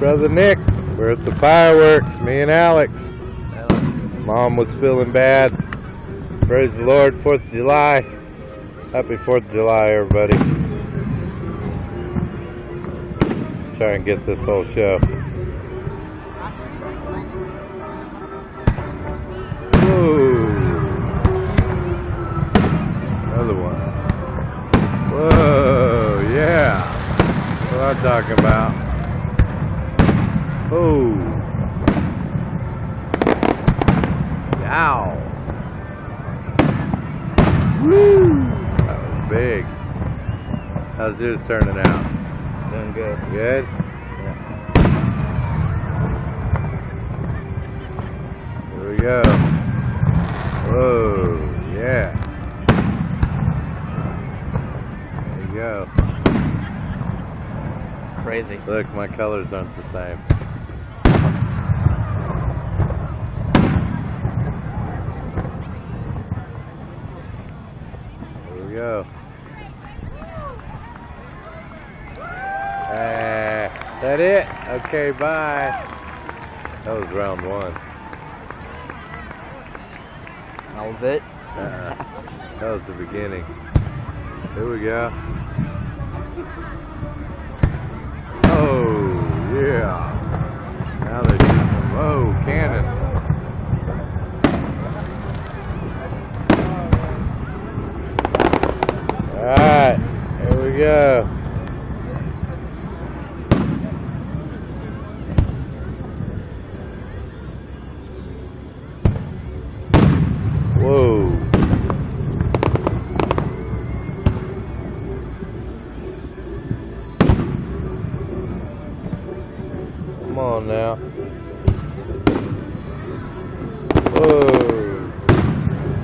Brother Nick. We're at the fireworks, me and Alex. Mom was feeling bad. Praise the Lord, 4th of July. Happy 4th of July, everybody. Try and get this whole show. Ooh. Another one. Whoa, yeah. That's what I'm talking about. Oh. Ow. Woo. That was big. How's yours turning out? Doing good. Good? Yeah. Here we go. Whoa, yeah. There you go. It's crazy. Look, my colors aren't the same. Here we go. That it? Okay, bye. That was round one. That was it? That was the beginning. Here we go. Oh, yeah. Now they're shooting them. Oh, cannon. Alright, here we go. Whoa. Come on now. Whoa.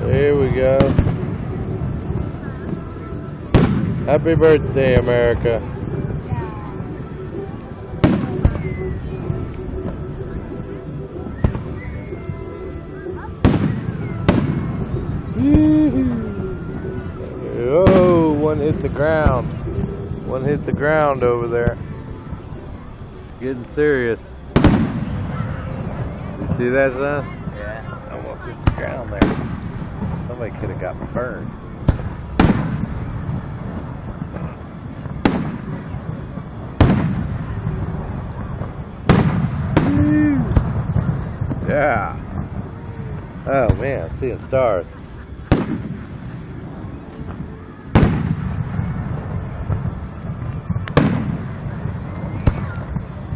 There we go. Happy birthday, America. Oh, one hit the ground. One hit the ground over there. Getting serious. You see that, son? Yeah. Almost hit the ground there. Somebody could have got burned. Yeah. Oh man, I'm seeing stars.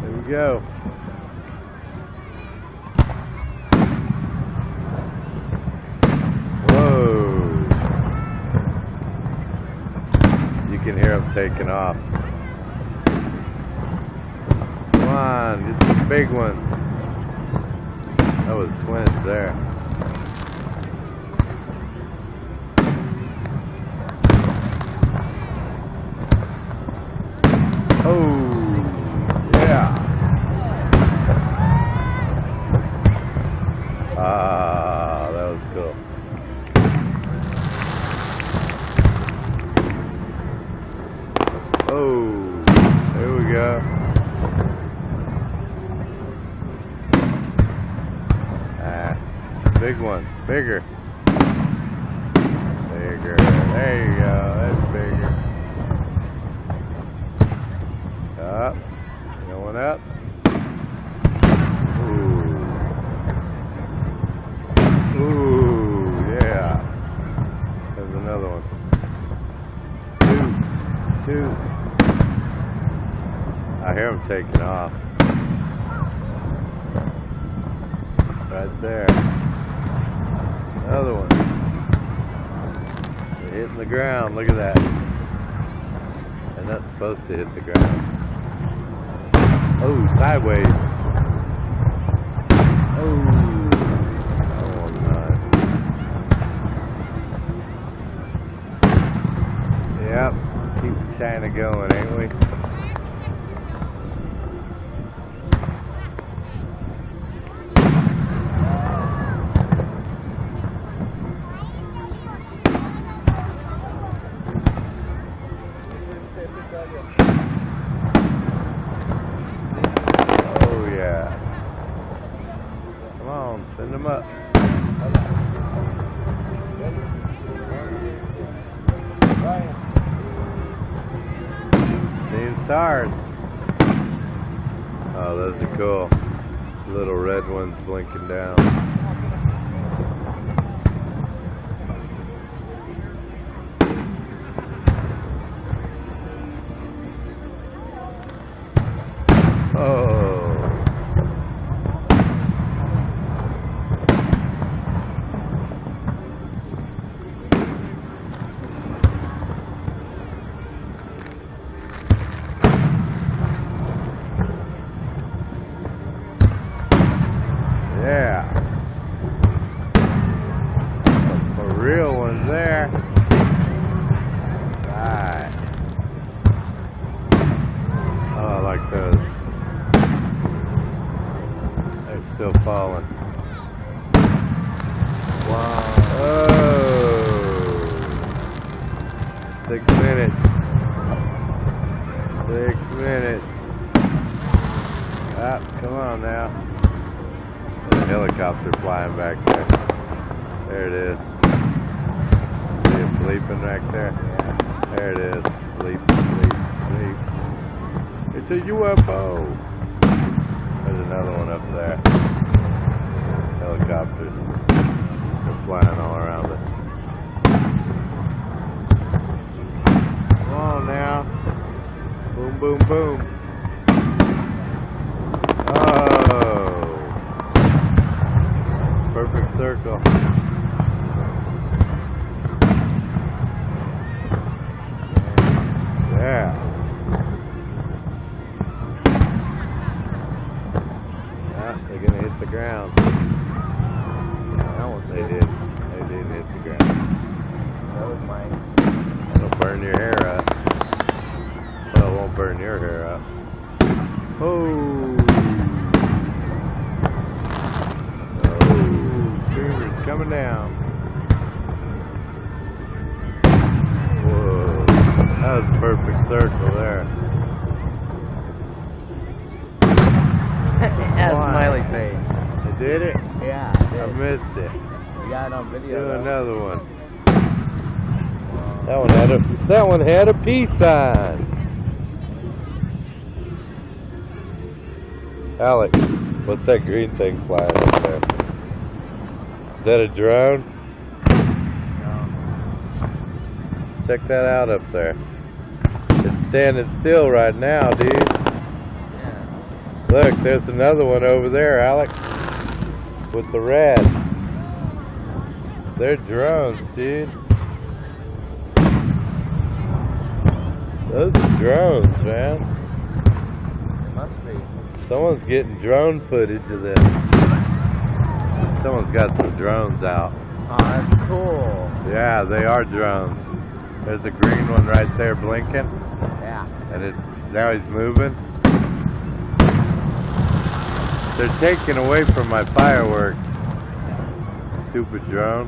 There we go. Whoa. You can hear them taking off. Come on, it's a big one. That was twins there. Oh, yeah. Ah, that was cool. Oh, there we go. Big one, bigger. Bigger, there you go, that's bigger. Up, going up. Ooh. Ooh, yeah. There's another one. Two. I hear them taking off. Right there. Another one. They're hitting the ground. Look at that. They're not supposed to hit the ground. Oh, sideways. Oh, nice. Yep. Keep China going, ain't we? yeah. Come on, send them up. Seeing stars. Oh, those are cool. Little red ones blinking down. Oh. Yeah. Some real ones there. Right. Oh, I like those. They're still falling. Wow. Oh. 6 minutes. 6 minutes. Ah, come on now. There's a helicopter flying back there. There it is. See it sleeping back there? There it is. Sleep, sleep, sleep. It's a UFO. There's another one up there. Helicopters. They're flying all around it. Come on now. Boom, boom, boom. Oh. Perfect circle. Yeah. Ah, they're gonna hit the ground. That one they did. They did hit the ground. That was mine. It'll burn your hair up. Well, it won't burn your hair up. Oh. Coming down. Whoa. That was a perfect circle there. That's smiley face. You did it? Yeah, I I did. missed it. You got it on video. Do though. another one. That one had a peace sign. Alex, what's that green thing flying up there? Is that a drone? Check that out up there. It's standing still right now, dude. Yeah. Look, there's another one over there, Alex. With the red. They're drones, dude. Those are drones, man. Must be. Someone's getting drone footage of this. Someone's got some drones out. Oh, that's cool. Yeah, they are drones. There's a green one right there blinking, Yeah. and now he's moving. They're taking away from my fireworks. Stupid drone.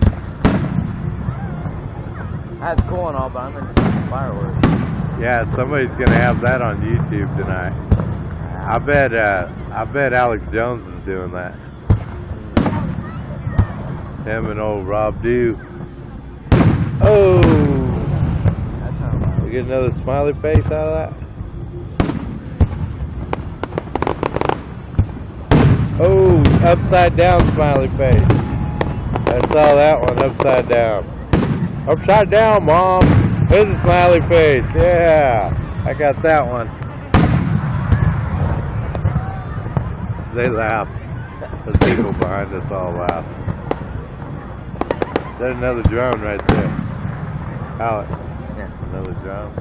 That's cool and all, but I'm into fireworks. Yeah, somebody's gonna have that on YouTube tonight. I bet Alex Jones is doing that. Him and old Rob Dew. Oh! That's how We get another smiley face out of that? Oh, upside down smiley face. I saw that one upside down. Upside down, Mom. There's a smiley face. Yeah, I got that one. They laugh. The people behind us all laugh. There's another drone right there. Alex, Yeah. another drone.